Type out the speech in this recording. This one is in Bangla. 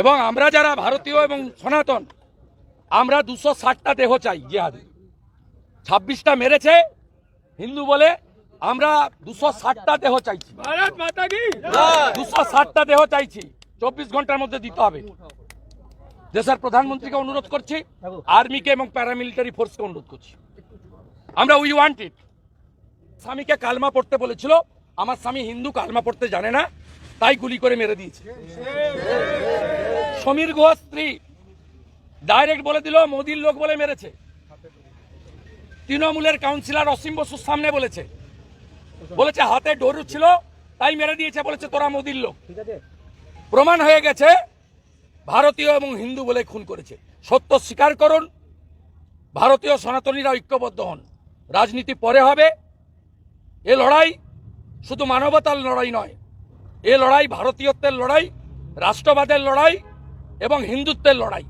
এবং আমরা যারা ভারতীয় এবং সনাতন আমরা 260টা দেহ চাই জিহাদে। 26টা মেরেছে হিন্দু বলে, আমরা 260টা দেহ চাইছি। ভারত মাতা কি 260টা দেহ চাইছি, 24 ঘন্টার মধ্যে দিতে হবে। দেশের প্রধানমন্ত্রীকে অনুরোধ করছি, আর্মিকে এবং প্যারামিলিটারি ফোর্সকে অনুরোধ করছি, আমরা উই ওয়ান্ট ইট। স্বামীকে কালমা পড়তে বলেছিল, আমার স্বামী হিন্দু, কালমা পড়তে জানে না, তাই গুলি করে মেরে দিয়েছে। সমীর গুহ স্ত্রী ডাইরেক্ট বলে দিল মোদির লোক বলে মেরেছে। তৃণমূলের কাউন্সিলর অসীম বসুর সামনে বলেছে হাতে ডোরু ছিল তাই মেরে দিয়েছে, বলেছে তোরা মোদির লোক। প্রমাণ হয়ে গেছে ভারতীয় এবং হিন্দু বলে খুন করেছে। সত্য স্বীকার করুন, ভারতীয় সনাতনীরা ঐক্যবদ্ধ হন। রাজনীতি পরে হবে। এ লড়াই শুধু মানবতার লড়াই নয়, এ লড়াই ভারতীয়ত্বের লড়াই, রাষ্ট্রবাদের লড়াই এবং হিন্দুত্বের লড়াই।